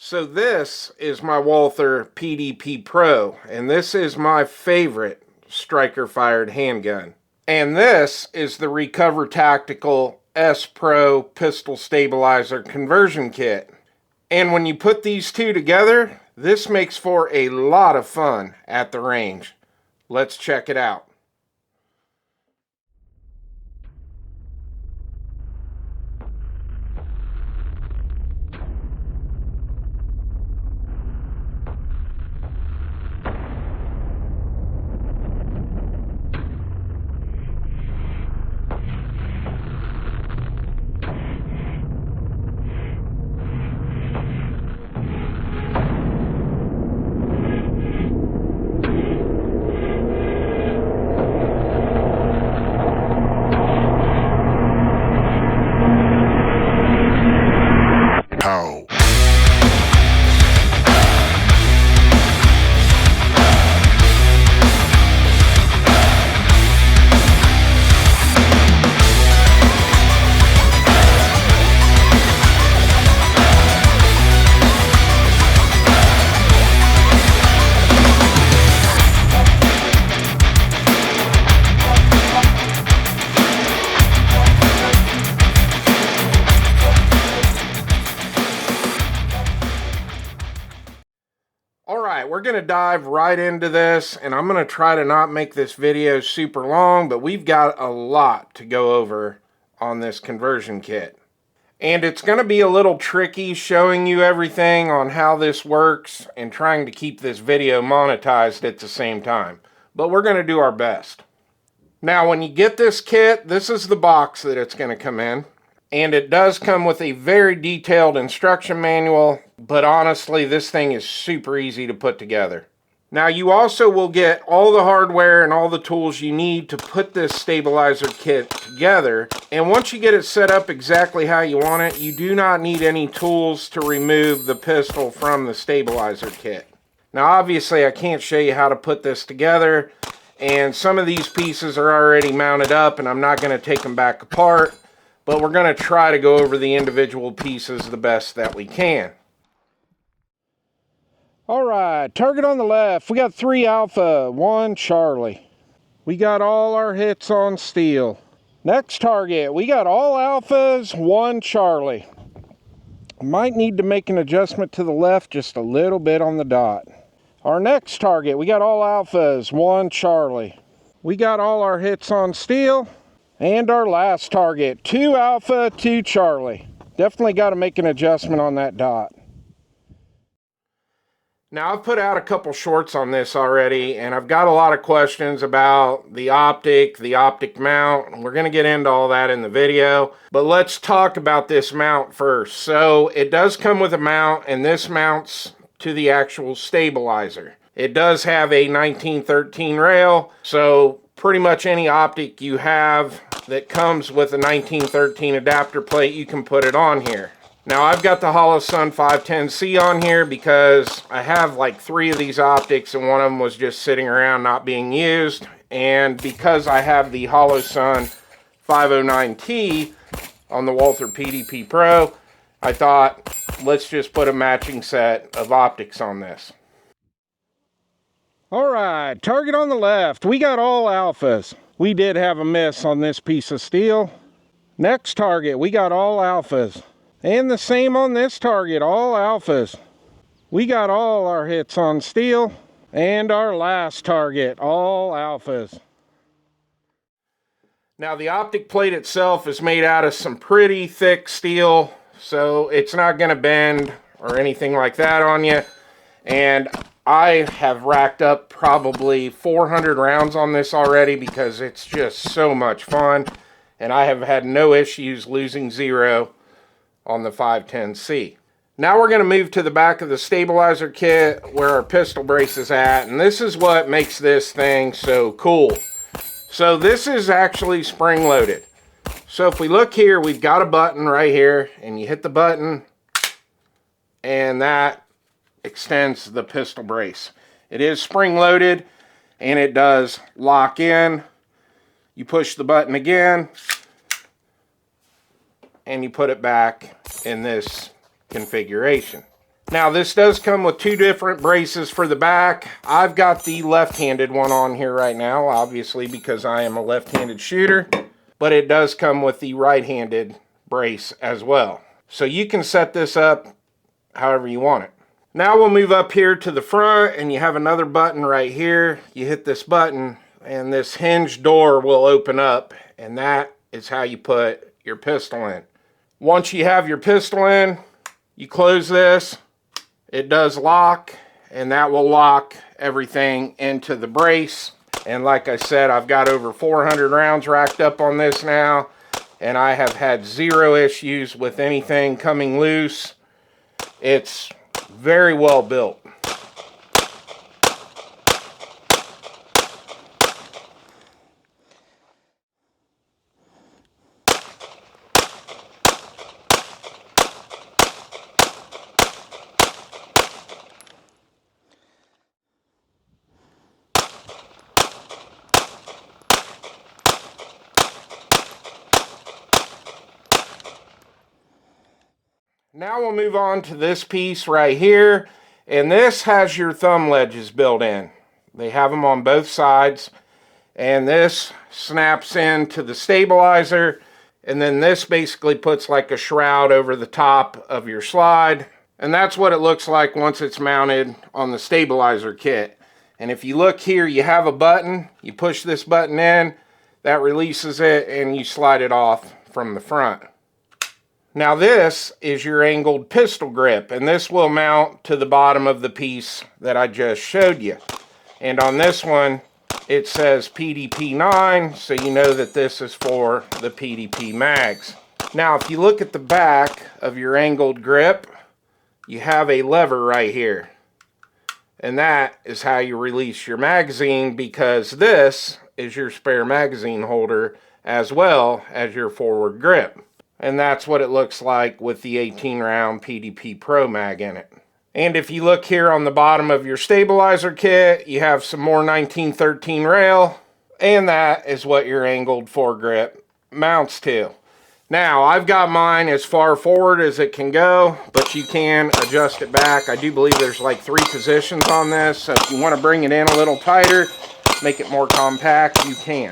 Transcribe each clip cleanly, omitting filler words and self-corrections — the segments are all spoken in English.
So this is my Walther PDP Pro, and this is my favorite striker-fired handgun. And this is the Recover Tactical S Pro Pistol Stabilizer Conversion Kit. And when you put these two together, this makes for a lot of fun at the range. Let's check it out. Alright, we're going to dive right into this, and I'm going to try to not make this video super long, but we've got a lot to go over on this conversion kit. And it's going to be a little tricky showing you everything on how this works and trying to keep this video monetized at the same time. But we're going to do our best. Now, when you get this kit, this is the box that it's going to come in. And it does come with a very detailed instruction manual, but honestly, this thing is super easy to put together. Now, you also will get all the hardware and all the tools you need to put this stabilizer kit together. And once you get it set up exactly how you want it, you do not need any tools to remove the pistol from the stabilizer kit. Now, obviously, I can't show you how to put this together, and some of these pieces are already mounted up, and I'm not going to take them back apart. But we're going to try to go over the individual pieces the best that we can. Alright, target on the left. We got 3 Alpha, 1 Charlie. We got all our hits on steel. Next target, we got all Alphas, 1 Charlie. Might need to make an adjustment to the left just a little bit on the dot. Our next target, we got all Alphas, 1 Charlie. We got all our hits on steel. And our last target, 2 Alpha, 2 Charlie. Definitely got to make an adjustment on that dot. Now, I've put out a couple shorts on this already, and I've got a lot of questions about the optic mount, and we're going to get into all that in the video. But let's talk about this mount first. So, it does come with a mount, and this mounts to the actual stabilizer. It does have a 1913 rail, so pretty much any optic you have that comes with a 1913 adapter plate, you can put it on here. Now, I've got the Holosun 510C on here because I have like 3 of these optics, and one of them was just sitting around not being used. And because I have the Holosun 509T on the Walther PDP Pro, I thought, let's just put a matching set of optics on this. Alright, target on the left. We got all Alphas. We did have a miss on this piece of steel. Next target, we got all Alphas. And the same on this target, all Alphas. We got all our hits on steel. And our last target, all Alphas. Now, the optic plate itself is made out of some pretty thick steel, so it's not going to bend or anything like that on you. And I have racked up probably 400 rounds on this already because it's just so much fun. And I have had no issues losing 0 on the 510C. Now we're going to move to the back of the stabilizer kit where our pistol brace is at. And this is what makes this thing so cool. So this is actually spring loaded. So if we look here, we've got a button right here. And you hit the button and that extends the pistol brace. It is spring loaded and it does lock in. You push the button again and you put it back in this configuration. Now this does come with two different braces for the back. I've got the left-handed one on here right now, obviously because I am a left-handed shooter, but it does come with the right-handed brace as well. So you can set this up however you want it. Now we'll move up here to the front, and you have another button right here. You hit this button and this hinge door will open up, and that is how you put your pistol in. Once you have your pistol in, you close this. It does lock, and that will lock everything into the brace. And like I said, I've got over 400 rounds racked up on this now, and I have had zero issues with anything coming loose. It's very well built. Now we'll move on to this piece right here, and this has your thumb ledges built in. They have them on both sides, and this snaps into the stabilizer, and then this basically puts like a shroud over the top of your slide, and that's what it looks like once it's mounted on the stabilizer kit. And if you look here, you have a button. You push this button in, that releases it, and you slide it off from the front. Now this is your angled pistol grip, and this will mount to the bottom of the piece that I just showed you. And on this one, it says PDP 9, so you know that this is for the PDP mags. Now if you look at the back of your angled grip, you have a lever right here. And that is how you release your magazine, because this is your spare magazine holder as well as your forward grip. And that's what it looks like with the 18 round PDP Pro mag in it. And if you look here on the bottom of your stabilizer kit, you have some more 1913 rail, and that is what your angled foregrip mounts to. Now, I've got mine as far forward as it can go, but you can adjust it back. I do believe there's like 3 positions on this, so if you want to bring it in a little tighter, make it more compact, you can.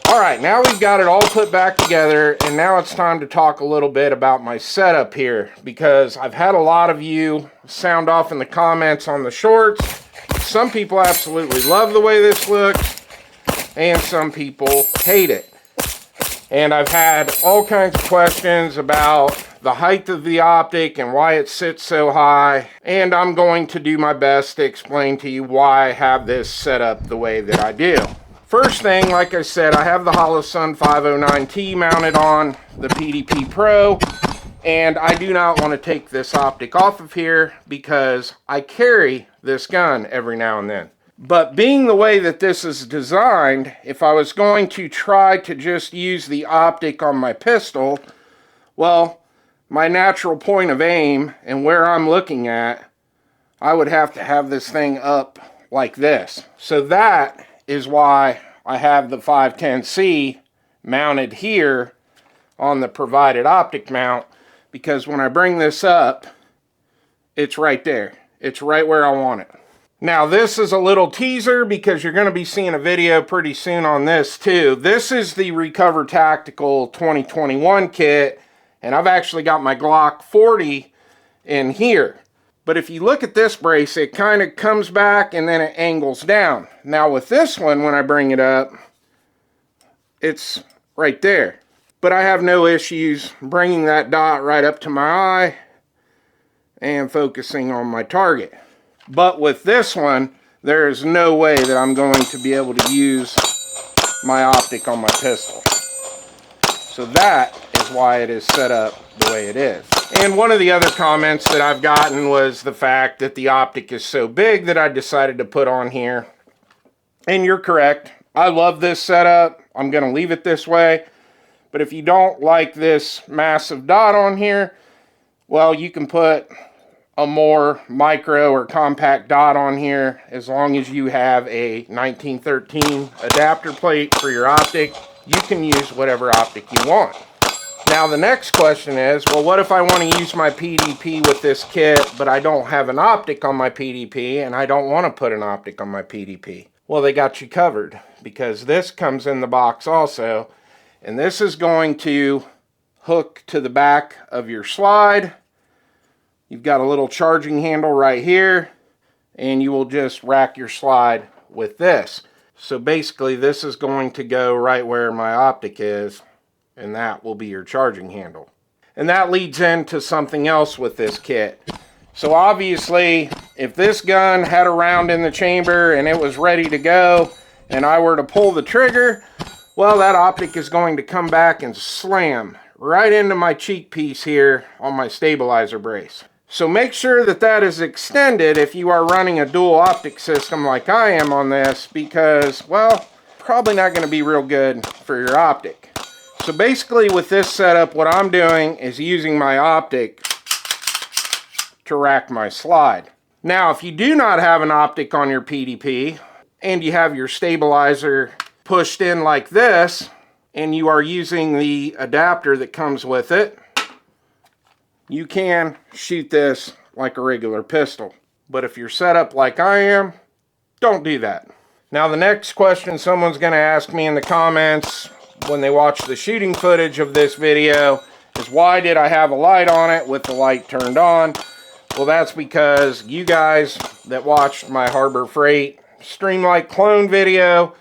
Alright, now we've got it all put back together, and now it's time to talk a little bit about my setup here, because I've had a lot of you sound off in the comments on the shorts. Some people absolutely love the way this looks, and some people hate it. And I've had all kinds of questions about the height of the optic and why it sits so high, and I'm going to do my best to explain to you why I have this set up the way that I do. First thing, like I said, I have the Holosun 509T mounted on the PDP Pro, and I do not want to take this optic off of here because I carry this gun every now and then. But being the way that this is designed, if I was going to try to just use the optic on my pistol, well, my natural point of aim and where I'm looking at, I would have to have this thing up like this. So that is why I have the 510C mounted here on the provided optic mount, because when I bring this up, it's right there. It's right where I want it. Now this is a little teaser because you're going to be seeing a video pretty soon on this too. This is the Recover Tactical 2021 kit, and I've actually got my Glock 40 in here. But if you look at this brace, it kind of comes back and then it angles down. Now with this one, when I bring it up, it's right there. But I have no issues bringing that dot right up to my eye and focusing on my target. But with this one, there is no way that I'm going to be able to use my optic on my pistol. So that is why it is set up the way it is. And one of the other comments that I've gotten was the fact that the optic is so big that I decided to put on here. And you're correct. I love this setup. I'm going to leave it this way. But if you don't like this massive dot on here, well, you can put a more micro or compact dot on here. As long as you have a 1913 adapter plate for your optic, you can use whatever optic you want. Now the next question is, well, what if I want to use my PDP with this kit, but I don't have an optic on my PDP, and I don't want to put an optic on my PDP? Well, they got you covered, because this comes in the box also, and this is going to hook to the back of your slide. You've got a little charging handle right here, and you will just rack your slide with this. So basically this is going to go right where my optic is, and that will be your charging handle. And that leads into something else with this kit. So obviously, if this gun had a round in the chamber and it was ready to go, and I were to pull the trigger, well, that optic is going to come back and slam right into my cheek piece here on my stabilizer brace. So make sure that that is extended if you are running a dual optic system like I am on this, because, well, probably not going to be real good for your optic. So basically with this setup, what I'm doing is using my optic to rack my slide. Now, if you do not have an optic on your PDP and you have your stabilizer pushed in like this, and you are using the adapter that comes with it, you can shoot this like a regular pistol. But if you're set up like I am, don't do that. Now the next question someone's going to ask me in the comments when they watch the shooting footage of this video is, why did I have a light on it with the light turned on? Well, that's because you guys that watched my Harbor Freight Streamlight clone video,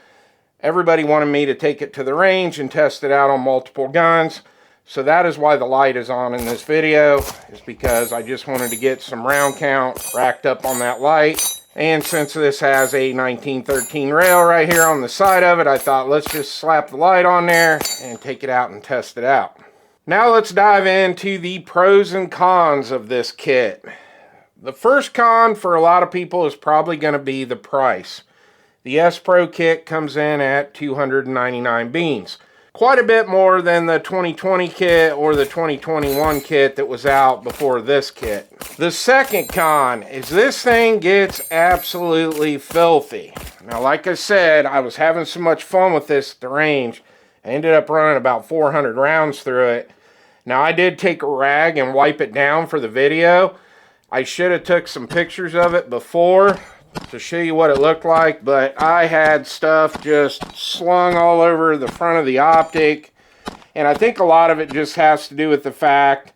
everybody wanted me to take it to the range and test it out on multiple guns. So that is why the light is on in this video, is because I just wanted to get some round count racked up on that light. And since this has a 1913 rail right here on the side of it, I thought let's just slap the light on there and take it out and test it out. Now let's dive into the pros and cons of this kit. The first con for a lot of people is probably going to be the price. The S Pro kit comes in at 299 beans. Quite a bit more than the 2020 kit or the 2021 kit that was out before this kit. The second con is this thing gets absolutely filthy. Now, like I said, I was having so much fun with this at the range. I ended up running about 400 rounds through it. Now, I did take a rag and wipe it down for the video. I should have took some pictures of it before to show you what it looked like, but I had stuff just slung all over the front of the optic, and I think a lot of it just has to do with the fact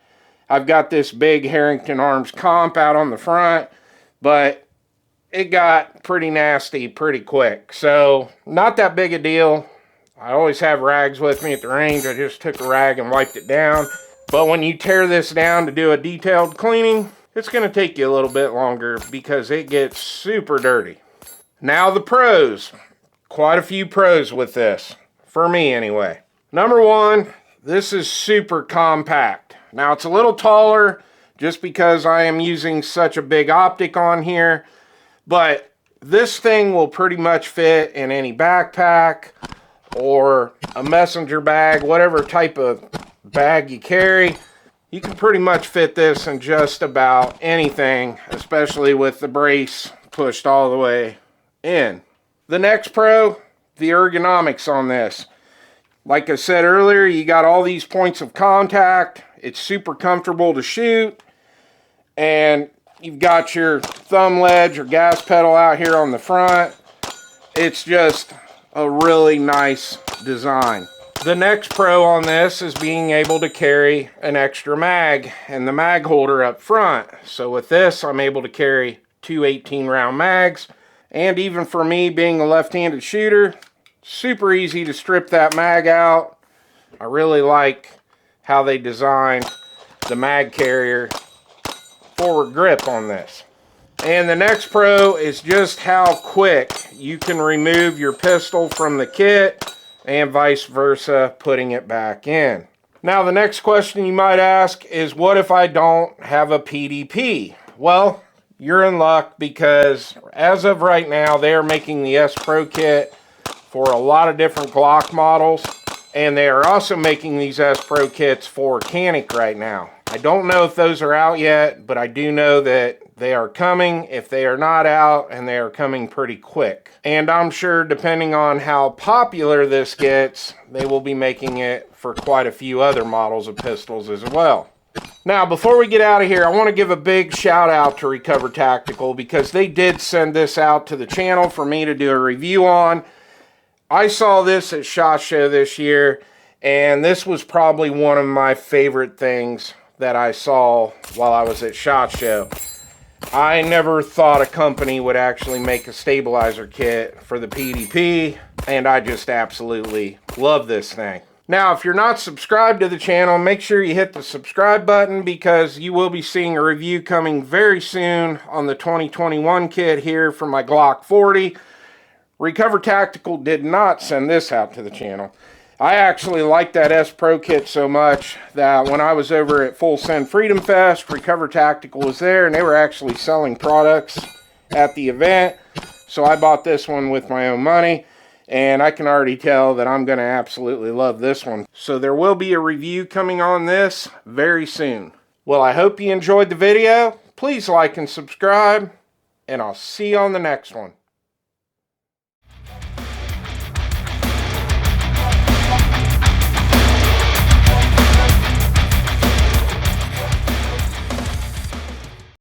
I've got this big Harrington Arms comp out on the front, but it got pretty nasty pretty quick. So not that big a deal. I always have rags with me at the range. I just took a rag and wiped it down. But when you tear this down to do a detailed cleaning, it's going to take you a little bit longer because it gets super dirty. Now the pros. Quite a few pros with this. For me anyway. Number one, this is super compact. Now it's a little taller just because I am using such a big optic on here. But this thing will pretty much fit in any backpack or a messenger bag, whatever type of bag you carry. You can pretty much fit this in just about anything, especially with the brace pushed all the way in. The next pro, the ergonomics on this. Like I said earlier, you got all these points of contact. It's super comfortable to shoot. And you've got your thumb ledge or gas pedal out here on the front. It's just a really nice design. The next pro on this is being able to carry an extra mag and the mag holder up front. So with this, I'm able to carry two 18-round mags. And even for me being a left-handed shooter, super easy to strip that mag out. I really like how they designed the mag carrier forward grip on this. And the next pro is just how quick you can remove your pistol from the kit and vice versa, putting it back in. Now the next question you might ask is, what if I don't have a PDP? Well, you're in luck, because as of right now, they are making the S Pro kit for a lot of different Glock models, and they are also making these S Pro kits for Canik right now. I don't know if those are out yet, but I do know that they are coming if they are not out, and they are coming pretty quick. And I'm sure depending on how popular this gets, they will be making it for quite a few other models of pistols as well. Now, before we get out of here, I want to give a big shout out to Recover Tactical because they did send this out to the channel for me to do a review on. I saw this at SHOT Show this year, and this was probably one of my favorite things that I saw while I was at SHOT Show. I never thought a company would actually make a stabilizer kit for the PDP, and I just absolutely love this thing. Now, if you're not subscribed to the channel, make sure you hit the subscribe button because you will be seeing a review coming very soon on the 2021 kit here for my Glock 40. Recover Tactical did not send this out to the channel. I actually like that S Pro kit so much that when I was over at Full Send Freedom Fest, Recover Tactical was there and they were actually selling products at the event. So I bought this one with my own money. And I can already tell that I'm going to absolutely love this one. So there will be a review coming on this very soon. Well, I hope you enjoyed the video. Please like and subscribe, and I'll see you on the next one.